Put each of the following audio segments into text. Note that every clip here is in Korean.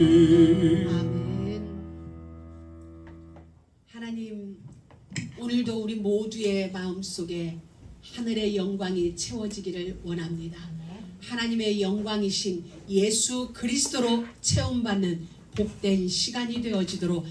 아멘. 하나님, 오늘도 우리 모두의 마음속에 하늘의 영광이 채워지기를 원합니다. 하나님의 영광이신 예수 그리스도로 체험받는 복된 시간이 되어지도록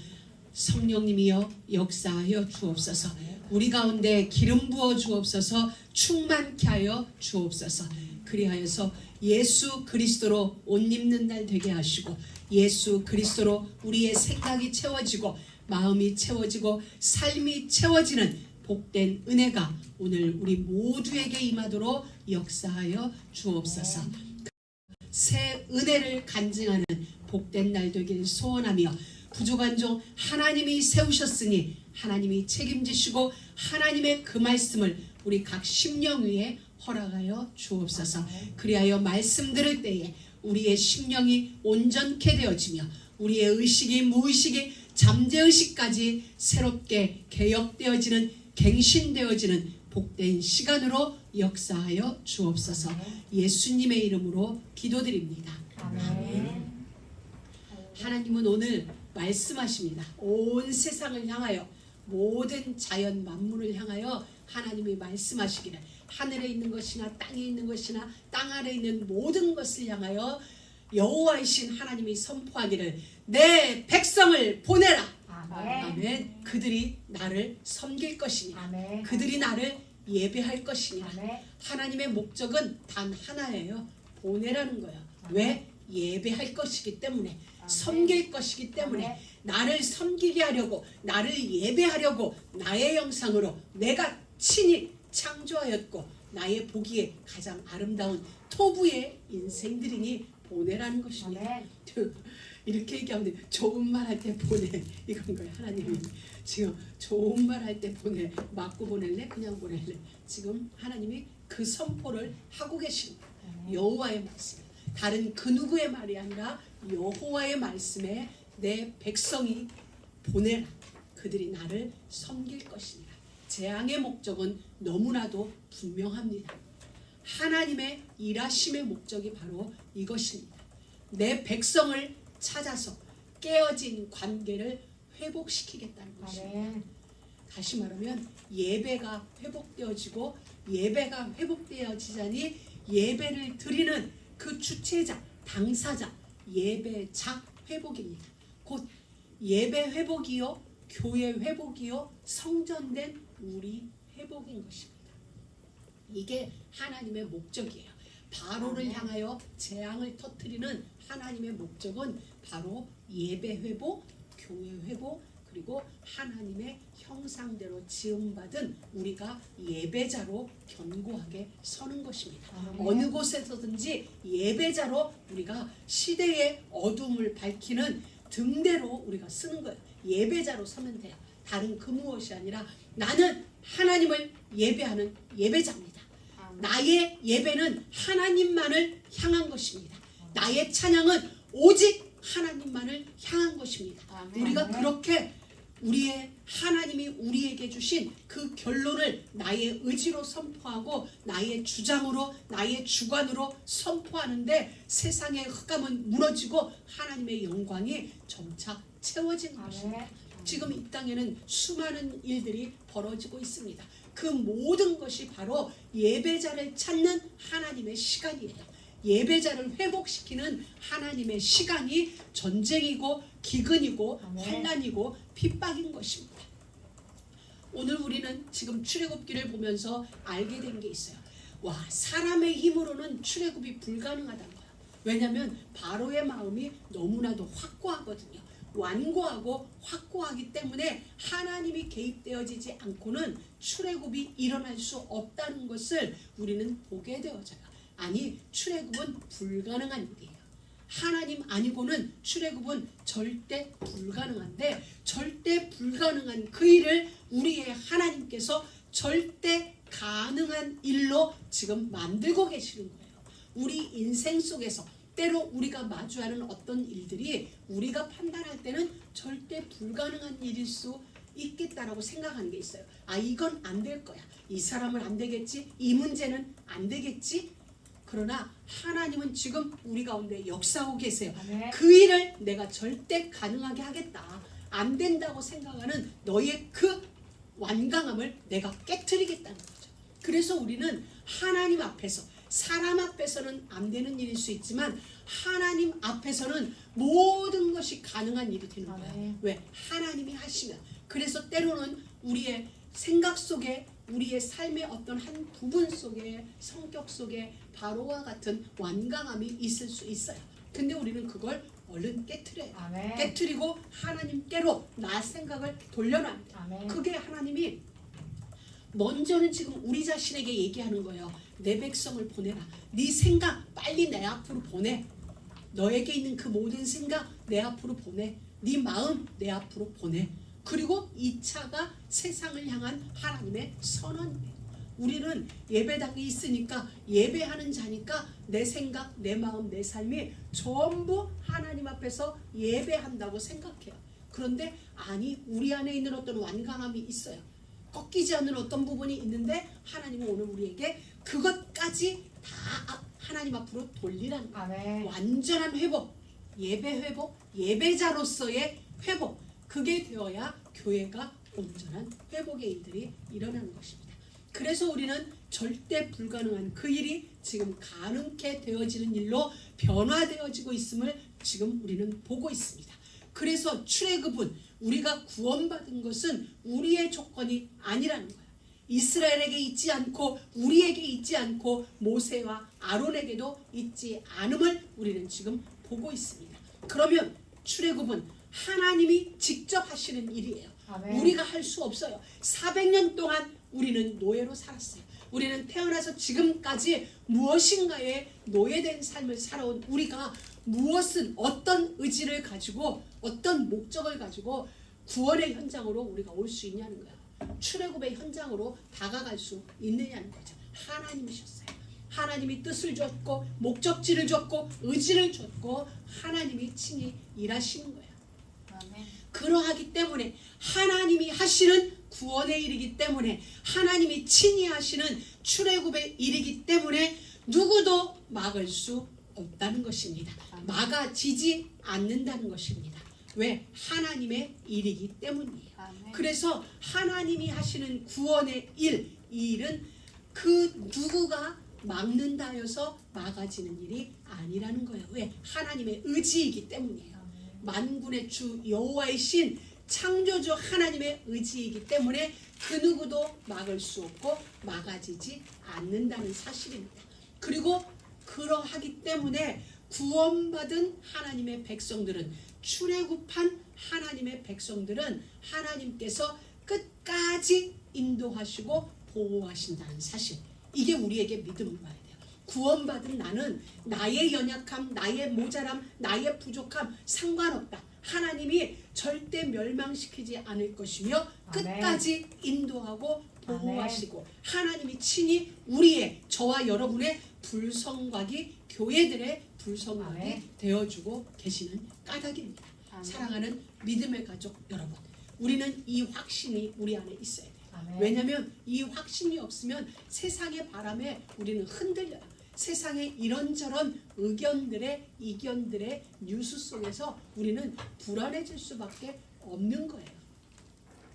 성령님이여 역사하여 주옵소서. 우리 가운데 기름 부어 주옵소서. 충만케 하여 주옵소서. 그리하여서 예수 그리스도로 옷 입는 날 되게 하시고, 예수 그리스도로 우리의 생각이 채워지고 마음이 채워지고 삶이 채워지는 복된 은혜가 오늘 우리 모두에게 임하도록 역사하여 주옵소서. 새 은혜를 간증하는 복된 날 되길 소원하며, 부족한 종 하나님이 세우셨으니 하나님이 책임지시고 하나님의 그 말씀을 우리 각 심령 위에 허락하여 주옵소서. 그리하여 말씀 들을 때에 우리의 심령이 온전케 되어지며 우리의 의식이 무의식이 잠재의식까지 새롭게 개혁되어지는, 갱신되어지는 복된 시간으로 역사하여 주옵소서. 예수님의 이름으로 기도드립니다. 아멘. 하나님은 오늘 말씀하십니다. 온 세상을 향하여, 모든 자연 만물을 향하여 하나님이 말씀하시기를, 하늘에 있는 것이나 땅에 있는 것이나 땅 아래에 있는 모든 것을 향하여 여호와이신 하나님이 선포하기를, 내 백성을 보내라. 아멘. 아멘. 그들이 나를 섬길 것이니, 아멘. 그들이 나를 예배할 것이니. 아멘. 하나님의 목적은 단 하나예요. 보내라는 거예요. 아멘. 왜? 예배할 것이기 때문에, 아멘. 섬길 것이기 때문에, 아멘. 나를 섬기게 하려고, 나를 예배하려고 나의 형상으로 내가 친히 창조하였고 나의 보기에 가장 아름다운 토부의 인생들이니 보내라는 것입니다. 이렇게 얘기하면 좋은 말 할 때 보내, 이건 거예요. 하나님이 지금 좋은 말 할 때 보내, 맞고 보낼래? 그냥 보낼래? 지금 하나님이 그 선포를 하고 계신 거예요. 여호와의 말씀, 다른 그 누구의 말이 아니라 여호와의 말씀에 내 백성이 보내라. 그들이 나를 섬길 것이니라. 재앙의 목적은 너무나도 분명합니다. 하나님의 일하심의 목적이 바로 이것입니다. 내 백성을 찾아서 깨어진 관계를 회복시키겠다는 것입니다. 다시 말하면 예배가 회복되어지고, 예배가 회복되어지자니 예배를 드리는 그 주체자, 당사자, 예배자 회복입니다. 곧 예배 회복이요, 교회 회복이요, 성전된 우리 회복인 것입니다. 이게 하나님의 목적이에요. 바로를 향하여 재앙을 터뜨리는 하나님의 목적은 바로 예배 회복, 교회 회복, 그리고 하나님의 형상대로 지음받은 우리가 예배자로 견고하게 서는 것입니다. 어느 곳에서든지 예배자로 우리가 시대의 어둠을 밝히는 등대로 우리가 쓰는 거예요. 예배자로 서면 돼요. 다른 그 무엇이 아니라 나는 하나님을 예배하는 예배자입니다. 나의 예배는 하나님만을 향한 것입니다. 나의 찬양은 오직 하나님만을 향한 것입니다. 우리가 그렇게 우리의 하나님이 우리에게 주신 그 결론을 나의 의지로 선포하고 나의 주장으로, 나의 주관으로 선포하는데 세상의 흑암은 무너지고 하나님의 영광이 점차 채워지는 것입니다. 지금 이 땅에는 수많은 일들이 벌어지고 있습니다. 그 모든 것이 바로 예배자를 찾는 하나님의 시간이에요. 예배자를 회복시키는 하나님의 시간이 전쟁이고 기근이고 환난이고 핍박인 것입니다. 오늘 우리는 지금 출애굽기를 보면서 알게 된 게 있어요. 와, 사람의 힘으로는 출애굽이 불가능하다는 거야. 왜냐하면 바로의 마음이 너무나도 확고하거든요. 완고하고 확고하기 때문에 하나님이 개입되어지지 않고는 출애굽이 일어날 수 없다는 것을 우리는 보게 되어져요. 아니, 출애굽은 불가능한 일이에요. 하나님 아니고는 출애굽은 절대 불가능한데, 절대 불가능한 그 일을 우리의 하나님께서 절대 가능한 일로 지금 만들고 계시는 거예요. 우리 인생 속에서 때로 우리가 마주하는 어떤 일들이 우리가 판단할 때는 절대 불가능한 일일 수 있겠다라고 생각하는 게 있어요. 아, 이건 안 될 거야. 이 사람은 안 되겠지. 이 문제는 안 되겠지. 그러나 하나님은 지금 우리 가운데 역사하고 계세요. 아멘. 그 일을 내가 절대 가능하게 하겠다. 안 된다고 생각하는 너의 그 완강함을 내가 깨트리겠다는 거죠. 그래서 우리는 하나님 앞에서, 사람 앞에서는 안 되는 일일 수 있지만 하나님 앞에서는 모든 것이 가능한 일이 되는 거예요. 아멘. 왜? 하나님이 하시면. 그래서 때로는 우리의 생각 속에, 우리의 삶의 어떤 한 부분 속에, 성격 속에 바로와 같은 완강함이 있을 수 있어요. 근데 우리는 그걸 얼른 깨트려요. 아멘. 깨트리고 하나님께로 나 생각을 돌려놔니다. 아멘. 그게 하나님이 먼저는 지금 우리 자신에게 얘기하는 거예요. 내 백성을 보내라. 네 생각 빨리 내 앞으로 보내. 너에게 있는 그 모든 생각 내 앞으로 보내. 네 마음 내 앞으로 보내. 그리고 2차가 세상을 향한 하나님의 선언이에요. 우리는 예배당이 있으니까, 예배하는 자니까 내 생각, 내 마음, 내 삶이 전부 하나님 앞에서 예배한다고 생각해요. 그런데 아니, 우리 안에 있는 어떤 완강함이 있어요. 꺾이지 않는 어떤 부분이 있는데 하나님은 오늘 우리에게 그것까지 다 하나님 앞으로 돌리라는 거예요. 아멘. 완전한 회복, 예배 회복, 예배자로서의 회복, 그게 되어야 교회가 온전한 회복의 일들이 일어나는 것입니다. 그래서 우리는 절대 불가능한 그 일이 지금 가능케 되어지는 일로 변화되어지고 있음을 지금 우리는 보고 있습니다. 그래서 출애굽은, 우리가 구원받은 것은 우리의 조건이 아니라는 거예요. 이스라엘에게 있지 않고 우리에게 있지 않고 모세와 아론에게도 있지 않음을 우리는 지금 보고 있습니다. 그러면 출애굽은 하나님이 직접 하시는 일이에요. 아멘. 우리가 할 수 없어요. 400년 동안 우리는 노예로 살았어요. 우리는 태어나서 지금까지 무엇인가에 노예된 삶을 살아온 우리가 무엇은, 어떤 의지를 가지고, 어떤 목적을 가지고 구원의 현장으로 우리가 올 수 있냐는 거야. 출애굽의 현장으로 다가갈 수 있느냐는 거죠. 하나님이셨어요. 하나님이 뜻을 줬고 목적지를 줬고 의지를 줬고 하나님이 친히 일하시는 거예요. 아멘. 그러하기 때문에 하나님이 하시는 구원의 일이기 때문에, 하나님이 친히 하시는 출애굽의 일이기 때문에 누구도 막을 수 없다는 것입니다. 막아지지 않는다는 것입니다. 왜? 하나님의 일이기 때문이에요. 아멘. 그래서 하나님이 하시는 구원의 일, 이 일은 그 누구가 막는다 하여서 막아지는 일이 아니라는 거예요. 왜? 하나님의 의지이기 때문이에요. 만군의 주 여호와의 신 창조주 하나님의 의지이기 때문에 그 누구도 막을 수 없고 막아지지 않는다는 사실입니다. 그리고 그러하기 때문에 구원받은 하나님의 백성들은, 출애굽한 하나님의 백성들은 하나님께서 끝까지 인도하시고 보호하신다는 사실, 이게 우리에게 믿음을 봐야 돼요. 구원받은 나는 나의 연약함, 나의 모자람, 나의 부족함 상관없다. 하나님이 절대 멸망시키지 않을 것이며 끝까지 인도하고 보호하시고 하나님이 친히 우리의, 저와 여러분의 불성각이, 교회들의 불성각이 아멘. 되어주고 계시는 까닭입니다. 아멘. 사랑하는 믿음의 가족 여러분, 우리는 이 확신이 우리 안에 있어야 돼요. 아멘. 왜냐하면 이 확신이 없으면 세상의 바람에 우리는 흔들려요. 세상의 이런저런 의견들의, 이견들의 뉴스 속에서 우리는 불안해질 수밖에 없는 거예요.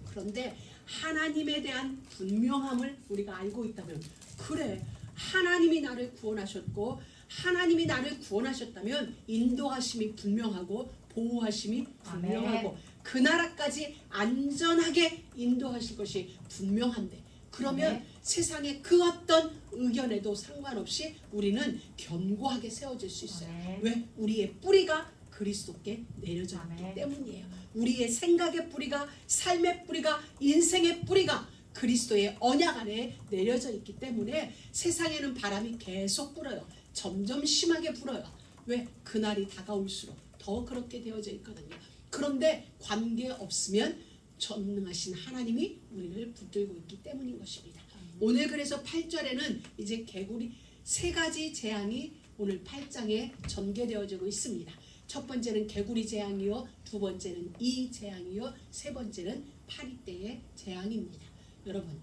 그런데 하나님에 대한 분명함을 우리가 알고 있다면, 그래, 하나님이 나를 구원하셨고 하나님이 나를 구원하셨다면 인도하심이 분명하고 보호하심이 분명하고 아멘. 그 나라까지 안전하게 인도하실 것이 분명한데, 그러면 아멘. 세상의 그 어떤 의견에도 상관없이 우리는 견고하게 세워질 수 있어요. 아멘. 왜? 우리의 뿌리가 그리스도께 내려져 있기 아멘. 때문이에요. 우리의 생각의 뿌리가, 삶의 뿌리가, 인생의 뿌리가 그리스도의 언약 안에 내려져 있기 때문에 세상에는 바람이 계속 불어요. 점점 심하게 불어요. 왜? 그날이 다가올수록 더 그렇게 되어져 있거든요. 그런데 관계없으면 전능하신 하나님이 우리를 붙들고 있기 때문인 것입니다. 오늘 그래서 8절에는 이제 개구리 3가지 재앙이 오늘 8장에 전개되어지고 있습니다. 첫 번째는 개구리 재앙이요, 두 번째는 이 재앙이요, 세 번째는 파리 때의 재앙입니다. 여러분,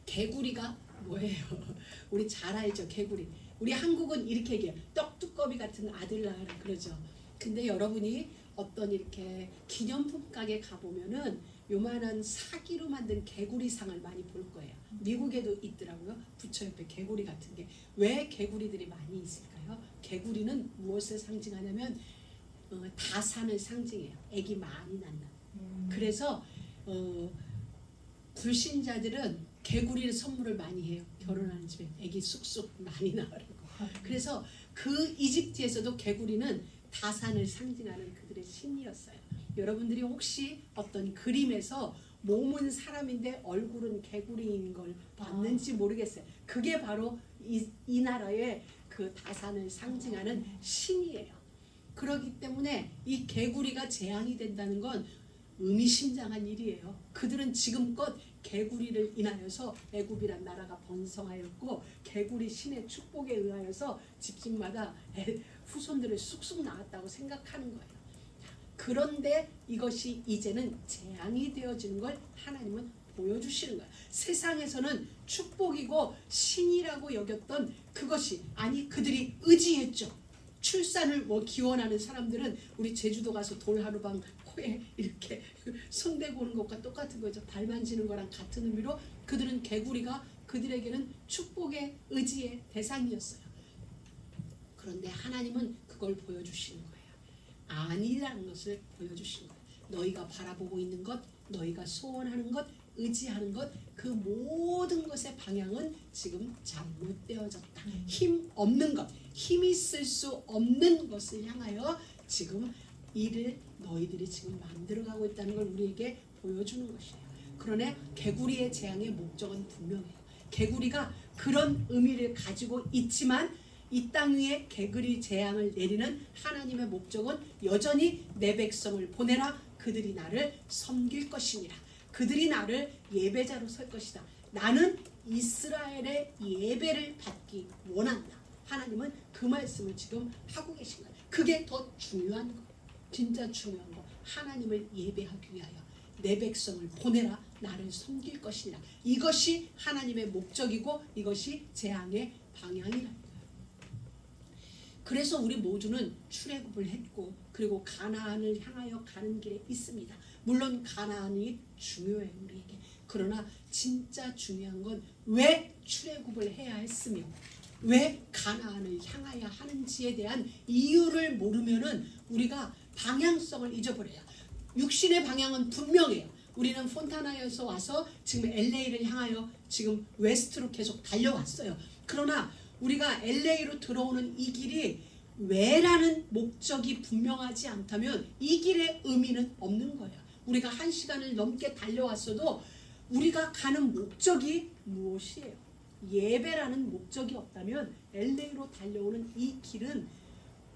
개구리가 뭐예요? 우리 잘 알죠, 개구리. 우리 한국은 이렇게 얘기해요. 떡두꺼비 같은 아들 낳으라 그러죠. 근데 여러분이 어떤 이렇게 기념품 가게 가보면은 요만한 사기로 만든 개구리상을 많이 볼 거예요. 미국에도 있더라고요. 부처 옆에 개구리 같은 게. 왜 개구리들이 많이 있을까요? 개구리는 무엇을 상징하냐면 다산을 상징해요. 아기 많이 낳는. 그래서 불신자들은 개구리를 선물을 많이 해요. 결혼하는 집에 아기 쑥쑥 많이 나오라고. 그래서 그 이집트에서도 개구리는 다산을 상징하는 그들의 신이었어요. 여러분들이 혹시 어떤 그림에서 몸은 사람인데 얼굴은 개구리인 걸 봤는지 모르겠어요. 그게 바로 이 나라의 그 다산을 상징하는 신이에요. 그렇기 때문에 이 개구리가 재앙이 된다는 건 의미심장한 일이에요. 그들은 지금껏 개구리를 인하여서 애굽이란 나라가 번성하였고 개구리 신의 축복에 의하여서 집집마다 후손들을 쑥쑥 낳았다고 생각하는 거예요. 그런데 이것이 이제는 재앙이 되어지는 걸 하나님은 보여주시는 거예요. 세상에서는 축복이고 신이라고 여겼던 그것이 아니 그들이 의지했죠. 출산을 기원하는 사람들은 우리 제주도 가서 돌하루방 코에 이렇게 손대고 오는 것과 똑같은 거죠. 발 만지는 거랑 같은 의미로 그들은 개구리가 그들에게는 축복의 의지의 대상이었어요. 그런데 하나님은 그걸 보여주시는 거예요. 아니라는 것을 보여주시는 거예요. 너희가 바라보고 있는 것, 너희가 소원하는 것, 의지하는 것, 그 모든 것의 방향은 지금 잘못되어졌다. 힘 없는 것, 힘이 쓸 수 없는 것을 향하여 지금 일을 너희들이 지금 만들어가고 있다는 걸 우리에게 보여주는 것이에요. 그러나 개구리의 재앙의 목적은 분명해요. 개구리가 그런 의미를 가지고 있지만 이 땅 위에 개구리 재앙을 내리는 하나님의 목적은 여전히 내 백성을 보내라. 그들이 나를 섬길 것이니라. 그들이 나를 예배자로 설 것이다. 나는 이스라엘의 예배를 받기 원한다. 하나님은 그 말씀을 지금 하고 계신 거예요. 그게 더 중요한 거예요. 진짜 중요한 거. 하나님을 예배하기 위하여 내 백성을 보내라. 나를 섬길 것이라. 이것이 하나님의 목적이고 이것이 재앙의 방향이라는 거예요. 그래서 우리 모두는 출애굽을 했고 그리고 가나안을 향하여 가는 길에 있습니다. 물론 가나안이 중요해요 우리에게. 그러나 진짜 중요한 건 왜 출애굽을 해야 했으며 왜 가나안을 향하여 하는지에 대한 이유를 모르면은 우리가 방향성을 잊어버려요. 육신의 방향은 분명해요. 우리는 폰타나에서 와서 지금 LA를 향하여 지금 웨스트로 계속 달려왔어요. 그러나 우리가 LA로 들어오는 이 길이 왜라는 목적이 분명하지 않다면 이 길의 의미는 없는 거예요. 우리가 1시간을 넘게 달려왔어도 우리가 가는 목적이 무엇이에요? 예배라는 목적이 없다면 LA로 달려오는 이 길은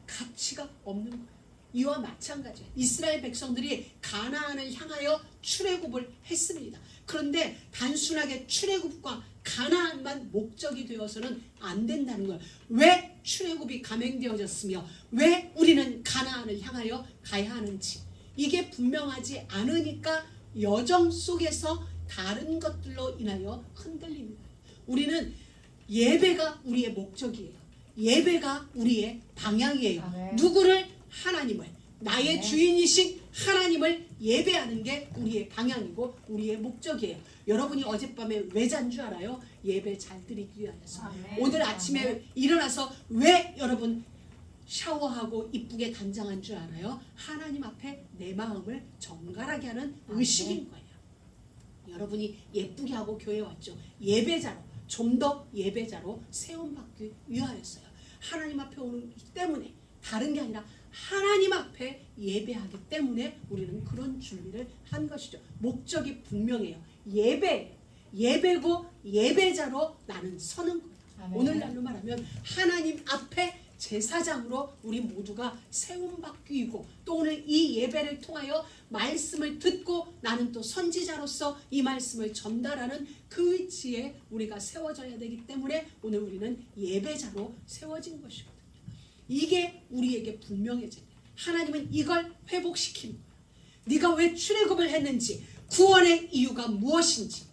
가치가 없는 거예요. 이와 마찬가지예요. 이스라엘 백성들이 가나안을 향하여 출애굽을 했습니다. 그런데 단순하게 출애굽과 가나안만 목적이 되어서는 안 된다는 거예요. 왜 출애굽이 감행되어졌으며 왜 우리는 가나안을 향하여 가야 하는지 이게 분명하지 않으니까 여정 속에서 다른 것들로 인하여 흔들립니다. 우리는 예배가 우리의 목적이에요. 예배가 우리의 방향이에요. 아멘. 누구를? 하나님을. 나의 주인이신 하나님을 예배하는 게 우리의 방향이고 우리의 목적이에요. 여러분이 어젯밤에 왜 잔 줄 알아요? 예배 잘 드리기 위하여서. 아멘. 오늘 아침에 일어나서 왜 여러분 샤워하고 이쁘게 단장한 줄 알아요? 하나님 앞에 내 마음을 정갈하게 하는 의식인 거예요. 여러분이 예쁘게 하고 교회 왔죠. 예배자로, 좀 더 예배자로 세움받기 위하여서요. 하나님 앞에 오는 때문에 다른 게 아니라 하나님 앞에 예배하기 때문에 우리는 그런 준비를 한 것이죠. 목적이 분명해요. 예배고 예배자로 나는 서는 거예요. 아멘. 오늘날로 말하면 하나님 앞에 제사장으로 우리 모두가 세움받기이고 또 오늘 이 예배를 통하여 말씀을 듣고 나는 또 선지자로서 이 말씀을 전달하는 그 위치에 우리가 세워져야 되기 때문에 오늘 우리는 예배자로 세워진 것이거든요. 이게 우리에게 분명해져요. 하나님은 이걸 회복시키는 거예요. 네가 왜 출애굽을 했는지 구원의 이유가 무엇인지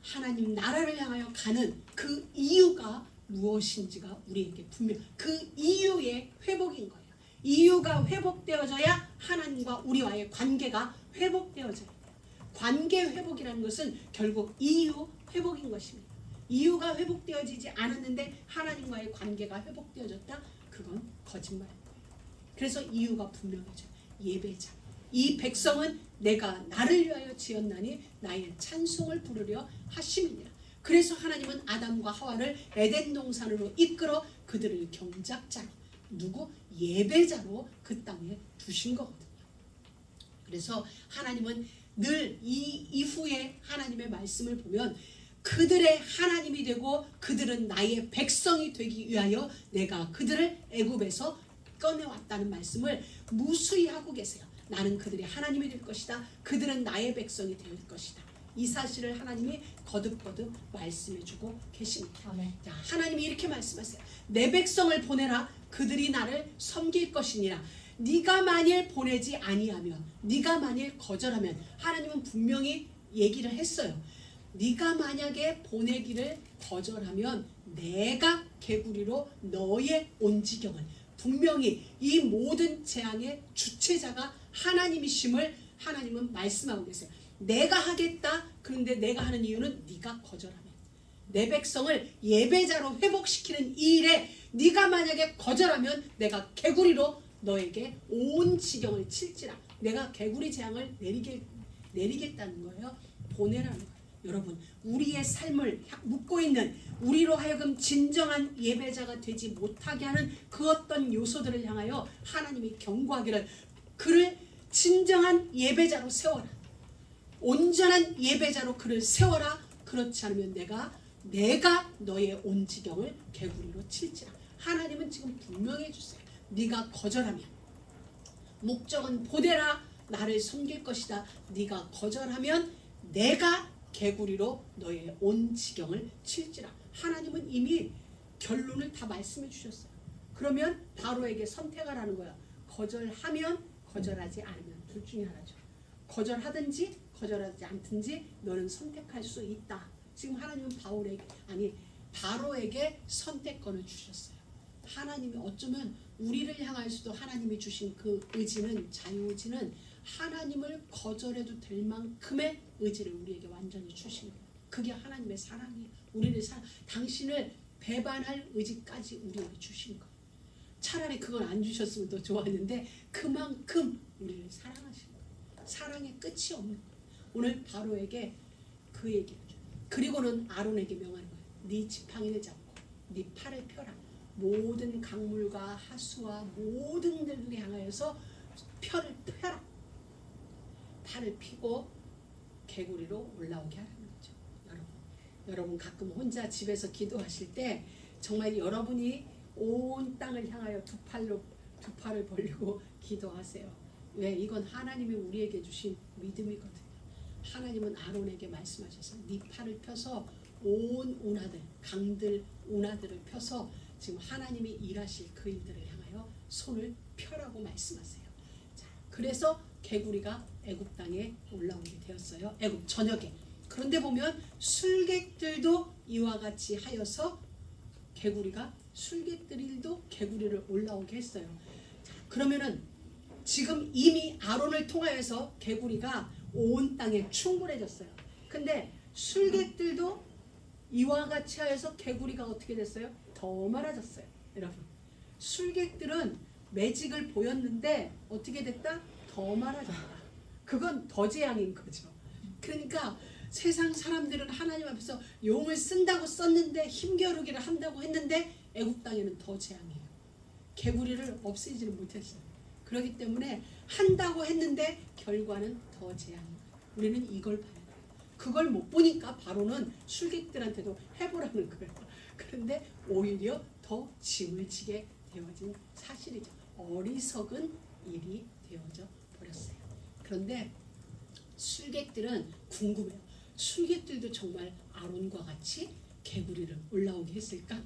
하나님 나라를 향하여 가는 그 이유가 무엇인지가 우리에게 분명 그 이유의 회복인 거예요. 이유가 회복되어져야 하나님과 우리와의 관계가 회복되어져야 돼요. 관계 회복이라는 것은 결국 이유 회복인 것입니다. 이유가 회복되어지지 않았는데 하나님과의 관계가 회복되어졌다? 그건 거짓말입니다. 그래서 이유가 분명해져요. 예배자. 이 백성은 내가 나를 위하여 지었나니 나의 찬송을 부르려 하심이니라. 그래서 하나님은 아담과 하와를 에덴 동산으로 이끌어 그들을 경작자로 누구? 예배자로 그 땅에 두신 거거든요. 그래서 하나님은 늘 이 이후에 하나님의 말씀을 보면 그들의 하나님이 되고 그들은 나의 백성이 되기 위하여 내가 그들을 애굽에서 꺼내왔다는 말씀을 무수히 하고 계세요. 나는 그들의 하나님이 될 것이다. 그들은 나의 백성이 될 것이다. 이 사실을 하나님이 거듭거듭 말씀해주고 계십니다. 자, 하나님이 이렇게 말씀하세요. 내 백성을 보내라. 그들이 나를 섬길 것이니라. 네가 만일 보내지 아니하면, 네가 만일 거절하면, 하나님은 분명히 얘기를 했어요. 네가 만약에 보내기를 거절하면 내가 개구리로 너의 온 지경을, 분명히 이 모든 재앙의 주체자가 하나님이심을 하나님은 말씀하고 계세요. 내가 하겠다. 그런데 내가 하는 이유는 네가 거절하면, 내 백성을 예배자로 회복시키는 이 일에 네가 만약에 거절하면 내가 개구리로 너에게 온 지경을 칠지라. 내가 개구리 재앙을 내리겠다는 거예요. 보내라는 거예요. 여러분, 우리의 삶을 묻고 있는, 우리로 하여금 진정한 예배자가 되지 못하게 하는 그 어떤 요소들을 향하여 하나님이 경고하기를, 그를 진정한 예배자로 세워라. 온전한 예배자로 그를 세워라. 그렇지 않으면 내가 너의 온 지경을 개구리로 칠지라. 하나님은 지금 분명해 주세요. 네가 거절하면, 목적은 보내라. 나를 섬길 것이다. 네가 거절하면 내가 개구리로 너의 온 지경을 칠지라. 하나님은 이미 결론을 다 말씀해 주셨어요. 그러면 바로에게 선택하라는 거야. 거절하면, 거절하지 않으면, 둘 중에 하나죠. 거절하든지 거절하지 않든지 너는 선택할 수 있다. 지금 하나님은 바로에게 선택권을 주셨어요. 하나님이 어쩌면 우리를 향하여서도 하나님이 주신 그 의지는, 자유의지는 하나님을 거절해도 될 만큼의 의지를 우리에게 완전히 주신 거예요. 그게 하나님의 사랑이에요. 우리를 당신을 배반할 의지까지 우리에게 주신 거예요. 차라리 그걸 안 주셨으면 더 좋았는데 그만큼 우리를 사랑하신 거예요. 사랑의 끝이 없는 거예요. 오늘 바로에게 그 얘기를 줘요. 그리고는 아론에게 명하는 거예요. 네 지팡이를 잡고 네 팔을 펴라. 모든 강물과 하수와 모든 데를 향하여서 펴라. 팔을 펴고 개구리로 올라오게 하라는 거죠. 여러분 가끔 혼자 집에서 기도하실 때 정말 여러분이 온 땅을 향하여 두 팔을 벌리고 기도하세요. 왜? 이건 하나님이 우리에게 주신 믿음이거든요. 하나님은 아론에게 말씀하셔서 네 팔을 펴서 온 운하들, 강들, 운하들을 펴서 지금 하나님이 일하실 그 일들을 향하여 손을 펴라고 말씀하세요. 자, 그래서 개구리가 애굽 땅에 올라오게 되었어요. 애굽 전역에. 그런데 보면 술객들도 이와 같이 하여서 술객들도 개구리를 올라오게 했어요. 자, 그러면은 지금 이미 아론을 통하여서 개구리가 온 땅에 충분해졌어요. 근데 술객들도 이와 같이 하여서 개구리가 어떻게 됐어요? 더 많아졌어요. 여러분, 술객들은 매직을 보였는데 어떻게 됐다? 더 많아졌다. 그건 더 재앙인 거죠. 그러니까 세상 사람들은 하나님 앞에서 용을 쓴다고 썼는데, 힘겨루기를 한다고 했는데 애굽 땅에는 더 재앙이에요. 개구리를 없애지는 못했어요. 그렇기 때문에 한다고 했는데 결과는 더 재앙이에요. 우리는 이걸 봐야 돼요. 그걸 못 보니까 바로는 술객들한테도 해보라는 거예요. 그런데 오히려 더 짐을 지게 되어진 사실이죠. 어리석은 일이 되어져 버렸어요. 그런데 술객들은 궁금해요. 술객들도 정말 아론과 같이 개구리를 올라오게 했을까?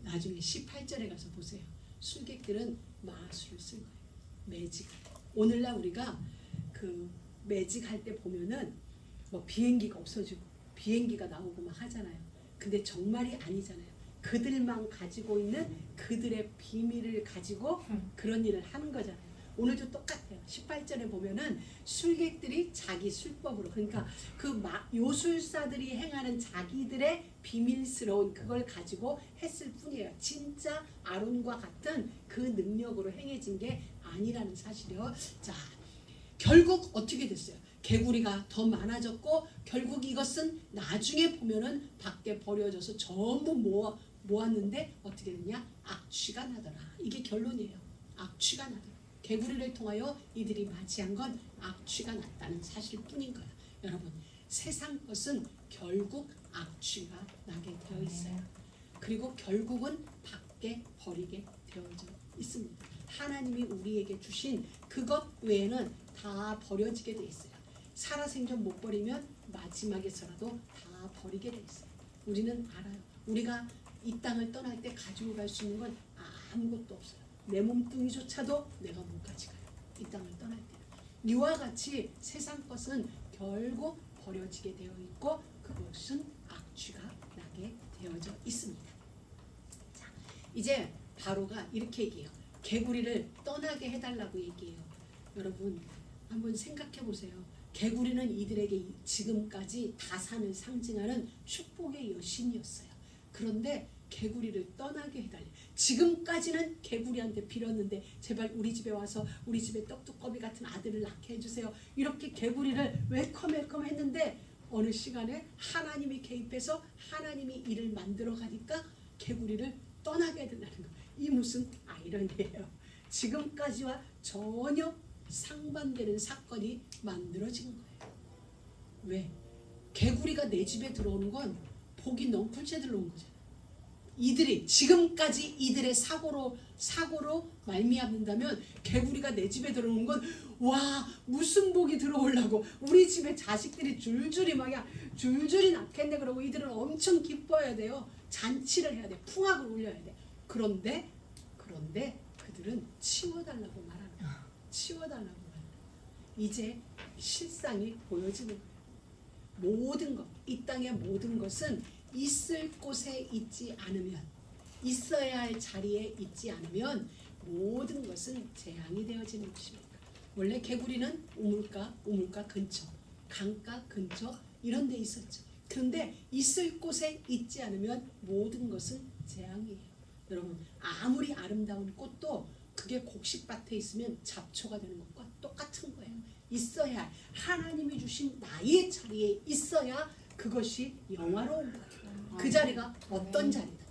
나중에 18절에 가서 보세요. 술객들은 마술을 쓴 거예요. 매직. 오늘날 우리가 그 매직 할 때 보면은 뭐 비행기가 없어지고 비행기가 나오고 막 하잖아요. 근데 정말이 아니잖아요. 그들만 가지고 있는 그들의 비밀을 가지고 그런 일을 하는 거잖아요. 오늘도 똑같아요. 18절에 보면은 술객들이 자기 술법으로, 그러니까 그 요술사들이 행하는 자기들의 비밀스러운 그걸 가지고 했을 뿐이에요. 진짜 아론과 같은 그 능력으로 행해진 게 아니라는 사실이요. 자, 결국 어떻게 됐어요? 개구리가 더 많아졌고 결국 이것은 나중에 보면은 밖에 버려져서 전부 모았는데 어떻게 됐냐? 악취가 나더라. 이게 결론이에요. 악취가 나더라. 개구리를 통하여 이들이 맞이한 건 악취가 났다는 사실 뿐인 거야. 여러분, 세상 것은 결국 악취가 나게 되어 있어요. 그리고 결국은 밖에 버리게 되어져 있습니다. 하나님이 우리에게 주신 그것 외에는 다 버려지게 돼 있어요. 살아생전 못 버리면 마지막에서라도 다 버리게 돼 있어요. 우리는 알아요. 우리가 이 땅을 떠날 때 가지고 갈 수 있는 건 아무것도 없어요. 내 몸뚱이조차도 내가 못 가져가요. 이 땅을 떠날 때. 이와 같이 세상 것은 결국 버려지게 되어 있고 그것은 악취가 나게 되어져 있습니다. 자, 이제 바로가 이렇게 얘기해요. 개구리를 떠나게 해달라고 얘기해요. 여러분 한번 생각해 보세요. 개구리는 이들에게 지금까지 다산을 상징하는 축복의 여신이었어요. 그런데 개구리를 떠나게 해달래. 지금까지는 개구리한테 빌었는데 제발 우리 집에 와서 우리 집에 떡두꺼비 같은 아들을 낳게 해주세요. 이렇게 개구리를 웰컴 했는데 어느 시간에 하나님이 개입해서 하나님이 이를 만들어 가니까 개구리를 떠나게 해달라는 거예요. 이 무슨 아이러니예요. 지금까지와 전혀 상반되는 사건이 만들어진 거예요. 왜? 개구리가 내 집에 들어오는 건 복이 넝쿨째 들어온 거잖아요. 이들이 지금까지 이들의 사고로 말미암는다면 개구리가 내 집에 들어오는 건 와 무슨 복이 들어오려고 우리 집에 자식들이 줄줄이 낳겠네 그러고 이들은 엄청 기뻐해야 돼요. 잔치를 해야 돼. 풍악을 울려야 돼. 그런데 그들은 치워달라고 말하는 거예요. 치워달라고 말하는 거예요. 이제 실상이 보여지는 거예요. 모든 것, 이 땅의 모든 것은 있을 곳에 있지 않으면, 있어야 할 자리에 있지 않으면 모든 것은 재앙이 되어지는 것입니다. 원래 개구리는 우물가 근처, 강가 근처 이런 데 있었죠. 그런데 있을 곳에 있지 않으면 모든 것은 재앙이에요. 여러분 아무리 아름다운 꽃도 그게 곡식밭에 있으면 잡초가 되는 것과 똑같은 거예요. 있어야 할 하나님이 주신 나의 자리에 있어야 그것이 영화로운 거예요. 그 자리가 어떤 자리다.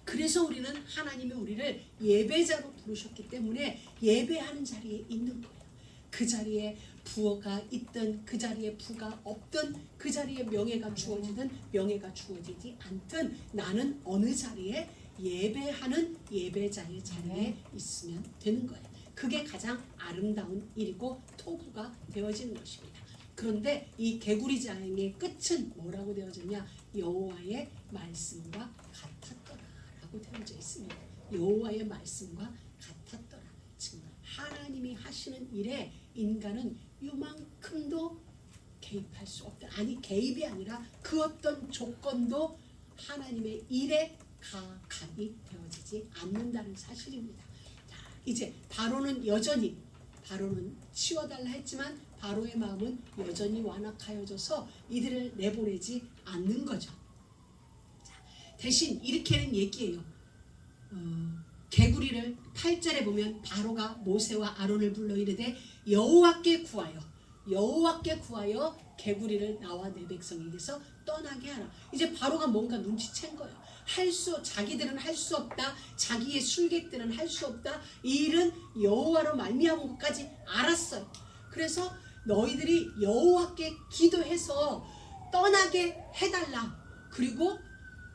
그래서 우리는 하나님이 우리를 예배자로 부르셨기 때문에 예배하는 자리에 있는 거예요. 그 자리에 부가 있든 그 자리에 부가 없든 그 자리에 명예가 주어지든 명예가 주어지지 않든 나는 어느 자리에 예배하는 예배자의 자리에 있으면 되는 거예요. 그게 가장 아름다운 일이고 토부가 되어지는 것입니다. 그런데 이 개구리 자행의 끝은 뭐라고 되어졌냐? 여호와의 말씀과 같았더라라고 되어져 있습니다. 여호와의 말씀과 같았더라. 지금 하나님이 하시는 일에 인간은 요만큼도 개입할 수 없다. 아니 개입이 아니라 그 어떤 조건도 하나님의 일에 가감이 되어지지 않는다는 사실입니다. 자, 이제 바로는 치워달라 했지만 바로의 마음은 여전히 완악하여져서 이들을 내보내지 않는 거죠. 자, 대신 이렇게는 얘기해요. 개구리를 8절에 보면 바로가 모세와 아론을 불러 이르되 여호와께 구하여 개구리를 나와 내 백성에게서 떠나게 하라. 이제 바로가 뭔가 눈치챈 거예요. 자기들은 할 수 없다. 자기의 술객들은 할 수 없다. 이 일은 여호와로 말미암은 것까지 알았어요. 그래서 너희들이 여호와께 기도해서 떠나게 해달라. 그리고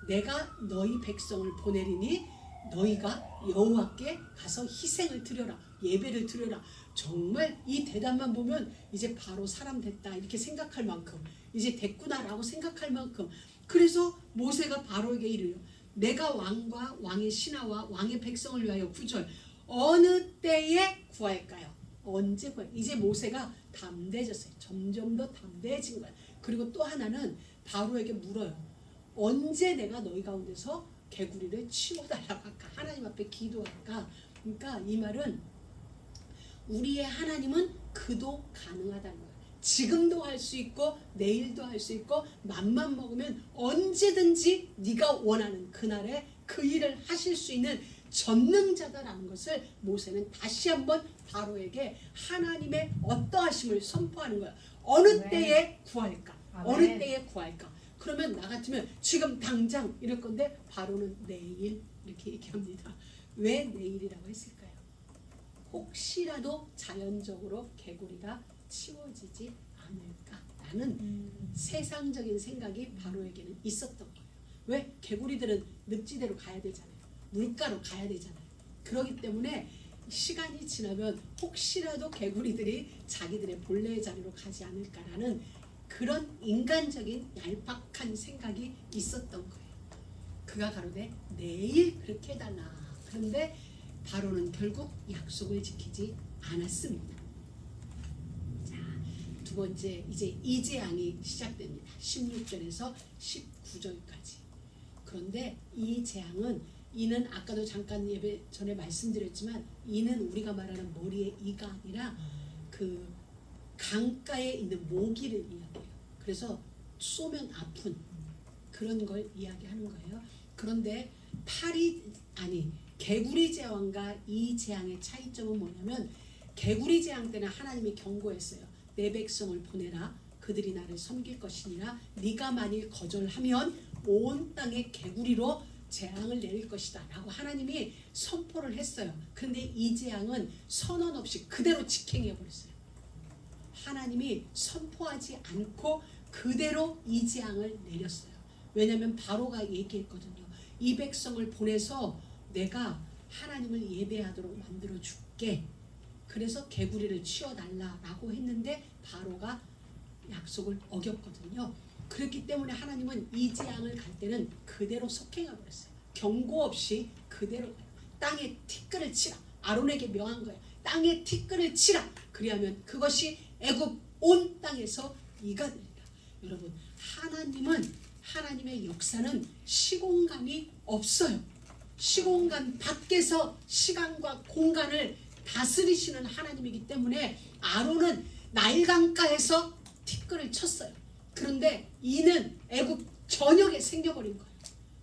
내가 너희 백성을 보내리니 너희가 여호와께 가서 희생을 드려라. 예배를 드려라. 정말 이 대답만 보면 이제 바로 사람 됐다 이렇게 생각할 만큼 이제 됐구나라고 생각할 만큼 그래서 모세가 바로에게 이르요. 내가 왕과 왕의 신하와 왕의 백성을 위하여 9절 어느 때에 구할까요? 언제 구할? 이제 모세가 담대해졌어요. 점점 더 담대해진 거예요. 그리고 또 하나는 바로에게 물어요. 언제 내가 너희 가운데서 개구리를 치워달라고 할까? 하나님 앞에 기도할까? 그러니까 이 말은 우리의 하나님은 그도 가능하다는 거예요. 지금도 할 수 있고 내일도 할 수 있고 맘만 먹으면 언제든지 네가 원하는 그날에 그 일을 하실 수 있는 전능자다라는 것을 모세는 다시 한번 바로에게 하나님의 어떠하심을 선포하는 거야. 어느 아멘. 때에 구할까? 아멘. 어느 때에 구할까? 그러면 나 같으면 지금 당장 이럴 건데 바로는 내일 이렇게 얘기합니다. 왜 내일이라고 했을까요? 혹시라도 자연적으로 개구리가 치워지지 않을까라는 세상적인 생각이 바로에게는 있었던 거예요. 왜? 개구리들은 늪지대로 가야 되잖아요. 물가로 가야 되잖아요. 그렇기 때문에 시간이 지나면 혹시라도 개구리들이 자기들의 본래의 자리로 가지 않을까라는 그런 인간적인 얄팍한 생각이 있었던 거예요. 그가 가로되 내일 그렇게 해달라. 그런데 바로는 결국 약속을 지키지 않았습니다. 자, 두 번째 이제 이 재앙이 시작됩니다. 16절에서 19절까지. 그런데 이 재앙은 이는 아까도 잠깐 예배 전에 말씀드렸지만 이는 우리가 말하는 머리의 이가 아니라 그 강가에 있는 모기를 이야기해요. 그래서 쏘면 아픈 그런 걸 이야기하는 거예요. 그런데 개구리 재앙과 이 재앙의 차이점은 뭐냐면 개구리 재앙 때는 하나님이 경고했어요. 내 백성을 보내라. 그들이 나를 섬길 것이니라. 네가 만일 거절하면 온 땅에 개구리로 재앙을 내릴 것이다 라고 하나님이 선포를 했어요. 그런데 이 재앙은 선언 없이 그대로 직행해 버렸어요. 하나님이 선포하지 않고 그대로 이 재앙을 내렸어요. 왜냐하면 바로가 얘기했거든요. 이 백성을 보내서 내가 하나님을 예배하도록 만들어 줄게. 그래서 개구리를 치워달라라고 했는데 바로가 약속을 어겼거든요. 그렇기 때문에 하나님은 이 재앙을 갈 때는 그대로 속행해 버렸어요. 경고 없이 그대로 땅에 티끌을 치라. 아론에게 명한 거예요. 땅에 티끌을 치라. 그리하면 그것이 애굽 온 땅에서 이가 되리라. 여러분, 하나님의 역사는 시공간이 없어요. 시공간 밖에서 시간과 공간을 다스리시는 하나님이기 때문에 아론은 나일강가에서 티끌을 쳤어요. 그런데 이는 애굽 전역에 생겨버린 거예요.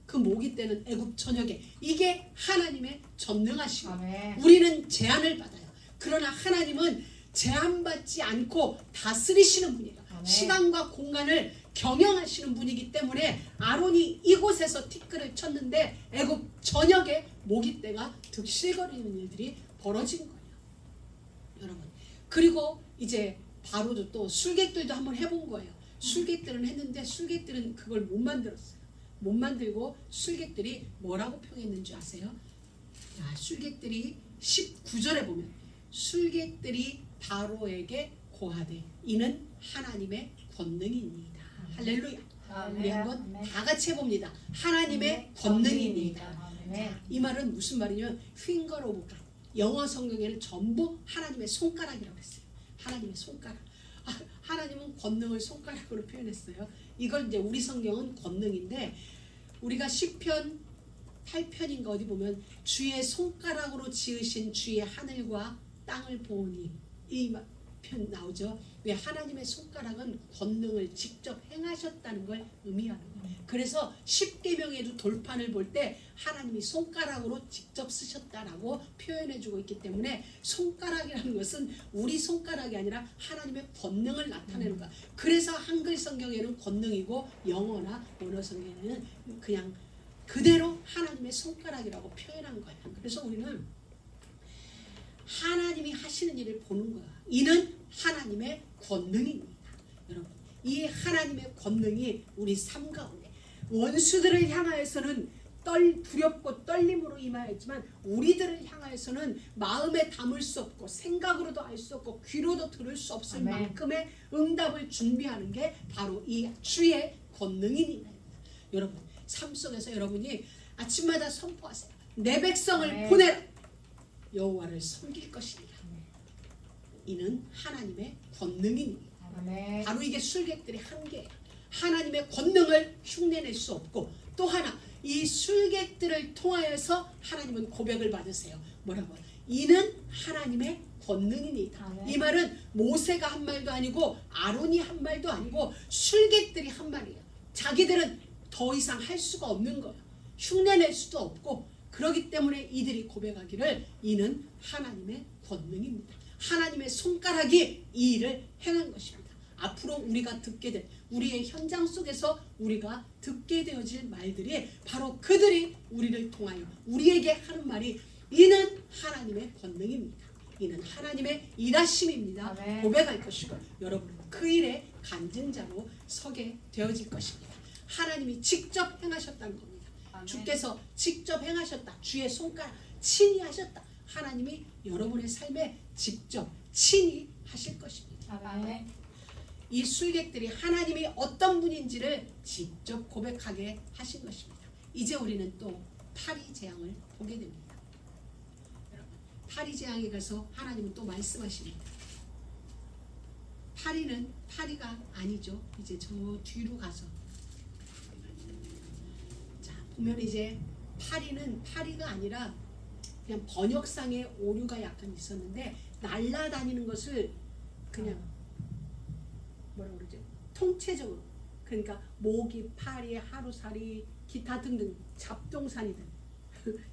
그 모기 때는 애굽 전역에. 이게 하나님의 전능하심이에요. 아멘. 우리는 제한을 받아요. 그러나 하나님은 제한받지 않고 다스리시는 분이에요. 아멘. 시간과 공간을 경영하시는 분이기 때문에 아론이 이곳에서 티끌을 쳤는데 애굽 전역에 모기떼가 득실거리는 일들이 벌어진 거예요. 여러분, 그리고 이제 바로도 또 술객들도 한번 해본 거예요. 술객들은 했는데 술객들은 그걸 못 만들었어요. 못 만들고 술객들이 뭐라고 평했는지 아세요? 야, 술객들이 19절에 보면 술객들이 바로에게 고하되 이는 하나님의 권능이니이다. 할렐루야. 우리 한번 다 같이 해봅니다. 하나님의 권능이니이다. 이 말은 무슨 말이냐면 finger of God. 영어 성경에는 전부 하나님의 손가락이라고 했어요. 하나님의 손가락. 하나님은 권능을 손가락으로 표현했어요. 이걸 이제 우리 성경은 권능인데 우리가 시편 8편인가 어디 보면 주의 손가락으로 지으신 주의 하늘과 땅을 보니 이 편 나오죠. 왜? 하나님의 손가락은 권능을 직접 행하셨다는 걸 의미하는 거예요. 그래서 십계명에도 돌판을 볼 때 하나님이 손가락으로 직접 쓰셨다라고 표현해주고 있기 때문에 손가락이라는 것은 우리 손가락이 아니라 하나님의 권능을 나타내는 거야. 그래서 한글 성경에는 권능이고 영어나 원어 성경에는 그냥 그대로 하나님의 손가락이라고 표현한 거야. 그래서 우리는 하나님이 하시는 일을 보는 거야. 이는 하나님의 권능입니다. 여러분, 이 하나님의 권능이 우리 삶 가운데 원수들을 향하여서는 두렵고 떨림으로 임하였지만 우리들을 향하여서는 마음에 담을 수 없고 생각으로도 알 수 없고 귀로도 들을 수 없을 아멘. 만큼의 응답을 준비하는 게 바로 이 주의 권능입니다. 여러분, 삶 속에서 여러분이 아침마다 선포하세요. 내 백성을 아멘. 보내라. 여호와를 섬길 것이니라. 이는 하나님의 권능이니. 아멘. 바로 이게 술객들의 한계예요. 하나님의 권능을 흉내낼 수 없고, 또 하나 이 술객들을 통하여서 하나님은 고백을 받으세요. 뭐라고? 이는 하나님의 권능이니이다. 이 말은 모세가 한 말도 아니고 아론이 한 말도 아니고 술객들이 한 말이에요. 자기들은 더 이상 할 수가 없는 거예요. 흉내낼 수도 없고, 그렇기 때문에 이들이 고백하기를 이는 하나님의 권능입니다. 하나님의 손가락이 이 일을 행한 것입니다. 앞으로 우리가 듣게 될, 우리의 현장 속에서 우리가 듣게 되어질 말들이 바로 그들이 우리를 통하여 우리에게 하는 말이 이는 하나님의 권능입니다. 이는 하나님의 일하심입니다. 아멘. 고백할 것이고, 여러분은 그 일의 간증자로 서게 되어질 것입니다. 하나님이 직접 행하셨다는 겁니다. 아멘. 주께서 직접 행하셨다. 주의 손가락 친히 하셨다. 하나님이 여러분의 삶에 직접 친히 하실 것입니다. 아멘. 이 술객들이 하나님이 어떤 분인지를 직접 고백하게 하신 것입니다. 이제 우리는 또 파리 재앙을 보게 됩니다. 여러분, 파리 재앙에 가서 하나님은 또 말씀하십니다. 파리가 아니죠. 이제 저 뒤로 가서 자 보면 이제 파리가 아니라 그냥 번역상의 오류가 약간 있었는데, 날아다니는 것을 그냥 뭐라고 그러죠? 통째적으로, 그러니까 모기, 파리, 하루살이, 기타 등등 잡동사니들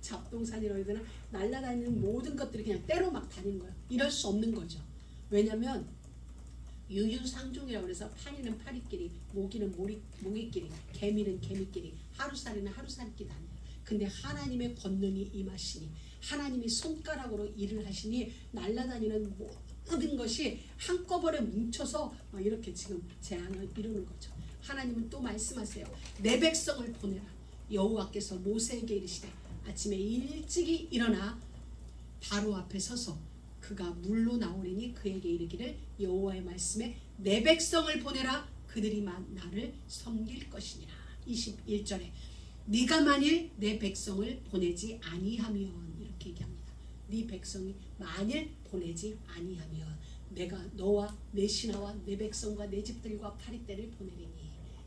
잡동사니라고 해야 되나? 날아다니는 모든 것들이 그냥 때로 막 다니는 거예요. 이럴 수 없는 거죠. 왜냐하면 유유상종이라고 해서 파리는 파리끼리, 모기는 모기끼리, 개미는 개미끼리, 하루살이는 하루살끼리 다녀요. 근데 하나님의 권능이 임하시니, 하나님이 손가락으로 일을 하시니 날아다니는 모든 것이 한꺼번에 뭉쳐서 이렇게 지금 재앙을 이루는 거죠. 하나님은 또 말씀하세요. 내 백성을 보내라. 여호와께서 모세에게 이르시되 아침에 일찍이 일어나 바로 앞에 서서 그가 물로 나오리니 그에게 이르기를 여호와의 말씀에 내 백성을 보내라. 그들이 나를 섬길 것이니라. 21절에 네가 만일 내 백성을 보내지 아니하면, 이렇게 얘기합니다. 네 백성이 만일 보내지 아니하면 내가 너와 내 신하와 내 백성과 내 집들과 파리떼를 보내리니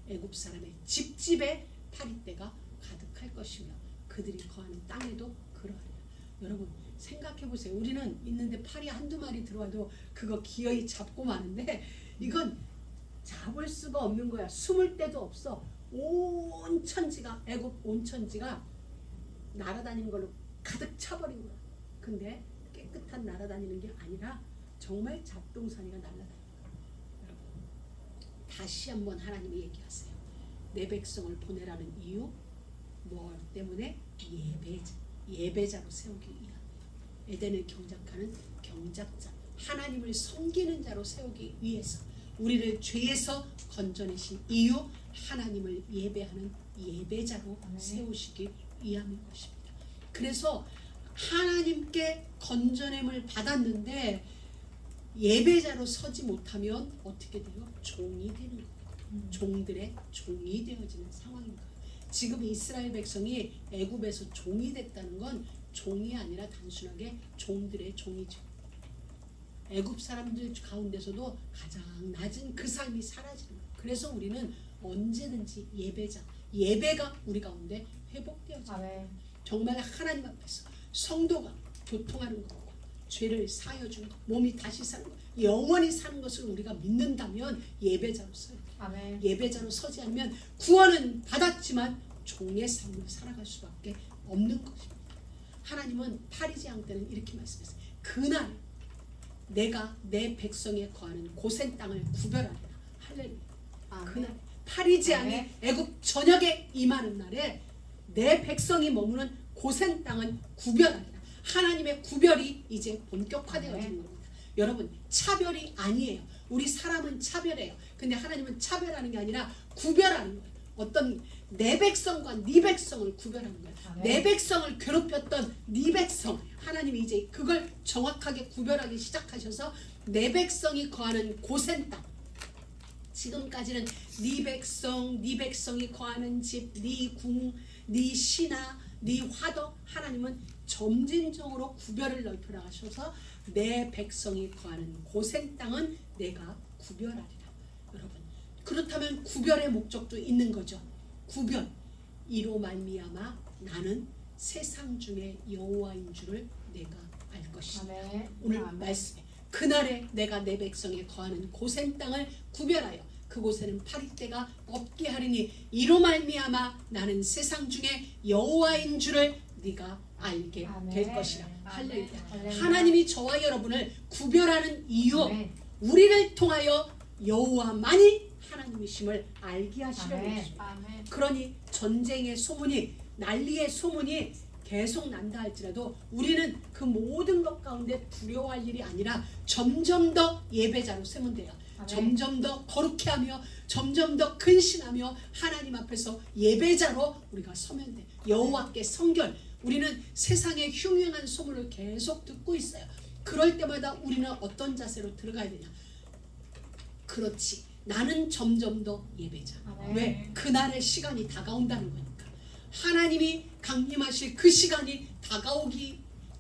애굽 사람의 집집에 파리떼가 가득할 것이며 그들이 거하는 땅에도 그러하리라. 여러분 생각해 보세요. 우리는 있는데 파리 한두 마리 들어와도 그거 기어이 잡고 마는데, 이건 잡을 수가 없는 거야. 숨을 데도 없어. 온 천지가, 애굽 온 천지가 날아다니는 걸로 가득 차버린 거야. 근데 깨끗한 날아다니는 게 아니라 정말 잡동사니가 날아다니는 거야. 여러분 다시 한번 하나님이 얘기하세요. 내 백성을 보내라는 이유, 뭐 때문에? 예배자로 세우기 위함이에요. 에덴을 경작하는 경작자, 하나님을 섬기는 자로 세우기 위해서, 우리를 죄에서 건져내신 이유, 하나님을 예배하는 예배자로 세우시기 위함인 것입니다. 그래서 하나님께 건져냄을 받았는데 예배자로 서지 못하면 어떻게 돼요? 종이 되는 거예요. 종들의 종이 되어지는 상황인 거예요. 지금 이스라엘 백성이 애굽에서 종이 됐다는 건 종이 아니라 단순하게 종들의 종이죠. 애굽 사람들 가운데서도 가장 낮은 그 삶이 사라지는 거예요. 그래서 우리는 언제든지 예배가 우리 가운데 회복되어져요. 정말 하나님 앞에서 성도가 교통하는 것과 죄를 사하여 주는 것, 몸이 다시 사는 것, 영원히 사는 것을 우리가 믿는다면 예배자로 서요. 예배자로 서지 않으면 구원은 받았지만 종의 삶을 살아갈 수밖에 없는 것입니다. 하나님은 파리 재앙 때는 이렇게 말씀했어요. 그날 내가 내 백성에 거하는 고센 땅을 구별하리라. 할렐루야. 그날 파리 재앙이 애굽 전역에 임하는 날에 내 백성이 머무는 고센 땅은 구별하리라. 하나님의 구별이 이제 본격화되어지는 겁니다. 여러분 차별이 아니에요. 우리 사람은 차별해요. 근데 하나님은 차별하는 게 아니라 구별하는 거예요. 어떤 내 백성과 네 백성을 구별하는 거예요. 내 백성을 괴롭혔던 네 백성, 하나님이 이제 그걸 정확하게 구별하기 시작하셔서 내 백성이 거하는 고센 땅, 지금까지는 네 백성이 거하는 집, 네 궁, 네 신하, 네 화덕, 하나님은 점진적으로 구별을 넓혀 나가셔서 내 백성이 거하는 고센 땅은 내가 구별하리라. 여러분 그렇다면 구별의 목적도 있는 거죠. 구별. 이로 말미암아 나는 세상 중에 여호와인 줄을 내가 알 것이다. 아멘. 오늘 아멘. 말씀에 그날에 내가 내 백성에 거하는 고센 땅을 구별하여 그곳에는 파리떼가 없게 하리니 이로 말미암아 나는 세상 중에 여호와인 줄을 네가 알게 아멘. 될 것이라. 아멘. 할렐루야. 할렐루야. 하나님이 저와 여러분을 구별하는 이유, 아멘. 우리를 통하여 여호와만이 하나님이심을 알게 하시려고 아멘. 했습니다. 아멘. 그러니 전쟁의 소문이, 난리의 소문이 계속 난다 할지라도 우리는 그 모든 것 가운데 두려워할 일이 아니라 점점 더 예배자로 세면 돼요. 아멘. 점점 더 거룩해 하며 점점 더 근신하며 하나님 앞에서 예배자로 우리가 서면 돼. 여호와께 성결. 우리는 세상의 흉흉한 소문을 계속 듣고 있어요. 그럴 때마다 우리는 어떤 자세로 들어가야 되냐. 그렇지. 나는 점점 더 예배자. 아멘. 왜? 그날의 시간이 다가온다는 거니까. 하나님이 강림하실 그 시간이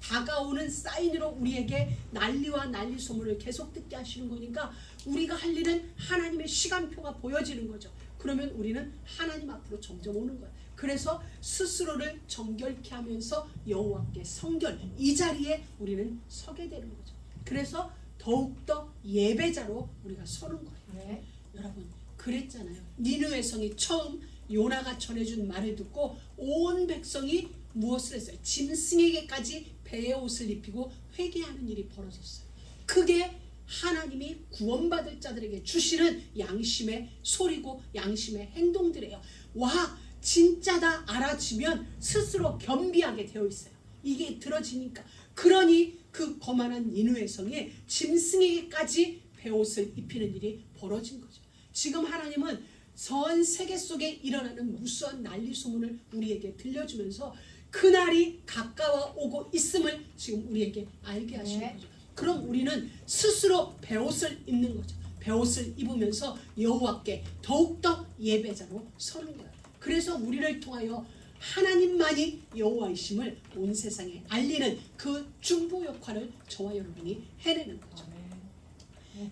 다가오는 사인으로 우리에게 난리와 난리 소문을 계속 듣게 하시는 거니까 우리가 할 일은 하나님의 시간표가 보여지는 거죠. 그러면 우리는 하나님 앞으로 점점 오는 거예요. 그래서 스스로를 정결케 하면서 여호와께 성결, 이 자리에 우리는 서게 되는 거죠. 그래서 더욱더 예배자로 우리가 서는 거예요. 네. 여러분 그랬잖아요. 니느웨 성이 처음 요나가 전해준 말을 듣고 온 백성이 무엇을 했어요? 짐승에게까지 배의 옷을 입히고 회개하는 일이 벌어졌어요. 그게 하나님이 구원받을 자들에게 주시는 양심의 소리고 양심의 행동들이에요. 와, 진짜다 알아지면 스스로 겸비하게 되어 있어요. 이게 들어지니까. 그러니 그 거만한 니느웨 성에 짐승에게까지 배옷을 입히는 일이 벌어진 거죠. 지금 하나님은 전 세계 속에 일어나는 무수한 난리 소문을 우리에게 들려주면서 그날이 가까워 오고 있음을 지금 우리에게 알게 하시는 네. 거죠. 그럼 우리는 스스로 배옷을 입는 거죠. 배옷을 입으면서 여호와께 더욱더 예배자로 서는 거예요. 그래서 우리를 통하여 하나님만이 여호와이심을 온 세상에 알리는 그 중보 역할을 저와 여러분이 해내는 거죠.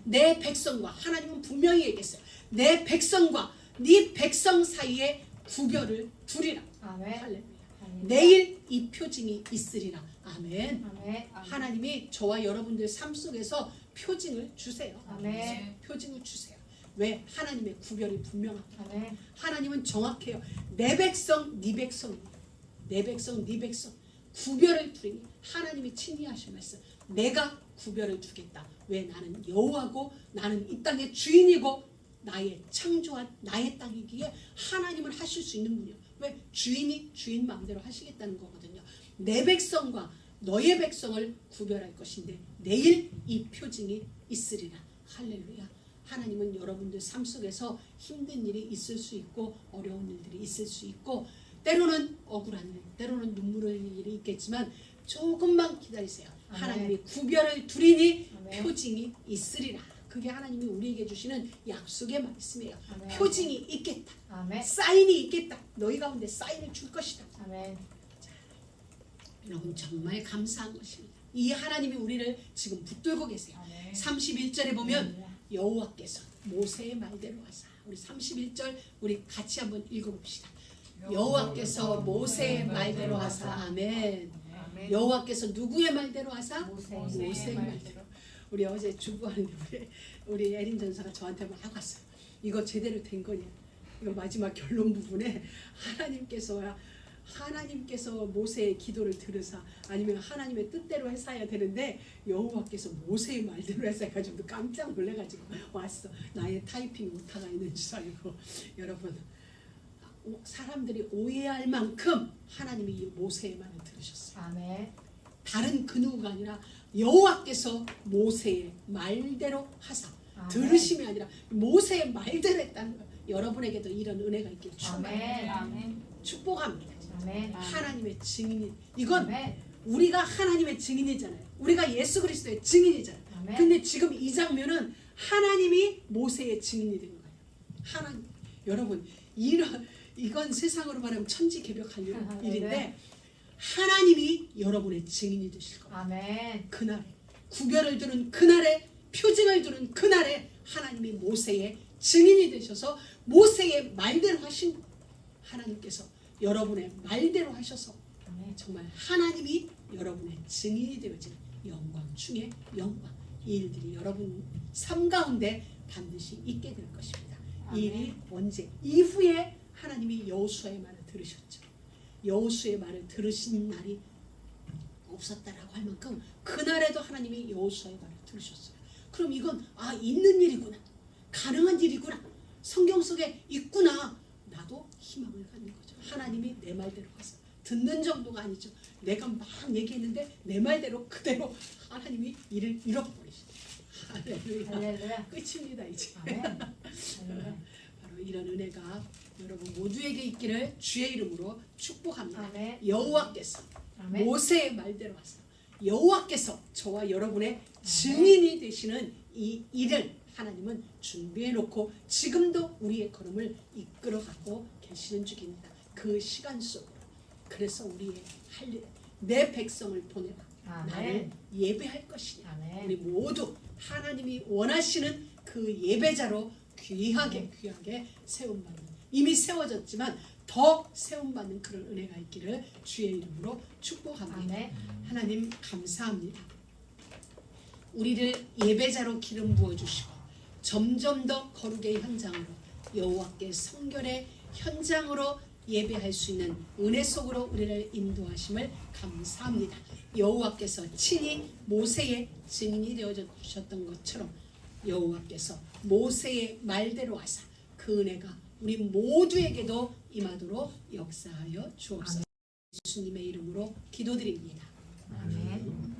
내 백성과, 하나님은 분명히 얘기했어요. 내 백성과 네 백성 사이에 구별을 두리라. 아멘. 할렐루야. 아멘. 내일 이 표징이 있으리라. 아멘. 아멘. 하나님이 저와 여러분들 삶 속에서 표징을 주세요. 아멘. 표징을 주세요. 왜? 하나님의 구별이 분명합니다. 아멘. 하나님은 정확해요. 내 백성, 네 백성이에요. 내 백성, 네 백성. 구별을 두리니 하나님이 친히 하신 말씀. 내가 구별을 두겠다. 왜? 나는 여호와고 나는 이 땅의 주인이고 나의 창조한 나의 땅이기에 하나님은 하실 수 있는 분이요. 왜? 주인이 주인 마음대로 하시겠다는 거거든요. 내 백성과 너의 백성을 구별할 것인데 내일 이 표징이 있으리라. 할렐루야. 하나님은 여러분들 삶 속에서 힘든 일이 있을 수 있고 어려운 일들이 있을 수 있고 때로는 억울한 일, 때로는 눈물 흘릴 일이 있겠지만 조금만 기다리세요. 아멘. 하나님이 구별을 두리니 아멘. 표징이 있으리라. 그게 하나님이 우리에게 주시는 약속의 말씀이에요. 아멘. 표징이 있겠다. 아멘. 사인이 있겠다. 너희 가운데 사인을 줄 것이다. 아멘. 여러분 정말 감사한 것입니다. 이 하나님이 우리를 지금 붙들고 계세요. 아멘. 31절에 보면 여호와께서 모세의 말대로 하사. 우리 31절 우리 같이 한번 읽어봅시다. 여호와께서 모세의 말대로 하사. 아멘. 아멘. 여호와께서 누구의 말대로 하사? 모세의 모세의 말대로. 우리 어제 주부하는데 우리 에린 전사가 저한테 막 왔어요. 이거 제대로 된 거냐? 이거 마지막 결론 부분에 하나님께서 모세의 기도를 들으사 아니면 하나님의 뜻대로 해서야 되는데 여호와께서 모세의 말대로 해서 해가지고 깜짝 놀래가지고 왔어. 나의 타이핑 오타가 있는 줄 알고. 여러분 사람들이 오해할 만큼 하나님이 이 모세의 말을 들으셨어요. 아멘. 다른 그 누구가 아니라 여호와께서 모세의 말대로 하사. 아멘. 들으심이 아니라 모세의 말대로 했다는 거예요. 여러분에게도 이런 은혜가 있기를 아멘. 아멘. 축복합니다. 아멘. 하나님의 증인이 이건 아멘. 우리가 하나님의 증인이잖아요. 우리가 예수 그리스도의 증인이잖아요. 아멘. 근데 지금 이 장면은 하나님이 모세의 증인이 된 거예요. 하나님. 여러분 이건 세상으로 말하면 천지개벽할 일인데 하나님이 여러분의 증인이 되실 거예요. 아멘. 그날에 구별을 두는 그날에 표징을 두는 그날에 하나님이 모세의 증인이 되셔서 모세의 말대로 하신 하나님께서 여러분의 말대로 하셔서 정말 하나님이 여러분의 증인이 되어지는 영광 중에 영광, 이 일들이 여러분 삶 가운데 반드시 있게 될 것입니다. 이 일이 언제? 이후에 하나님이 여호수아의 말을 들으셨죠. 여호수아의 말을 들으신 날이 없었다라고 할 만큼 그날에도 하나님이 여호수아의 말을 들으셨어요. 그럼 이건 있는 일이구나, 가능한 일이구나, 성경 속에 있구나, 나도 희망을 갖는 거죠. 하나님이 내 말대로 가서 듣는 정도가 아니죠. 내가 막 얘기했는데 내 말대로 그대로 하나님이 일을 이뤄버리시죠. 할렐루야. 끝입니다 이제. 바로 이런 은혜가 여러분 모두에게 있기를 주의 이름으로 축복합니다. 여호와께서 모세의 말대로 하사 여호와께서 저와 여러분의 증인이 되시는 이 일을 하나님은 준비해 놓고 지금도 우리의 걸음을 이끌어가고 계시는 중입니다. 그 시간 속으로. 그래서 우리의 할 일, 내 백성을 보내라. 나를 예배할 것이냐. 우리 모두 하나님이 원하시는 그 예배자로 귀하게 세움받는, 이미 세워졌지만 더 세움받는 그런 은혜가 있기를 주의 이름으로 축복합니다. 하나님 감사합니다. 우리를 예배자로 기름 부어주시고 점점 더 거룩의 현장으로, 여호와께 성결의 현장으로 예배할 수 있는 은혜 속으로 우리를 인도하심을 감사합니다. 여호와께서 친히 모세의 증인이 되어 주셨던 것처럼 여호와께서 모세의 말대로 하사 그 은혜가 우리 모두에게도 임하도록 역사하여 주옵소서. 예수님의 이름으로 기도드립니다. 아멘.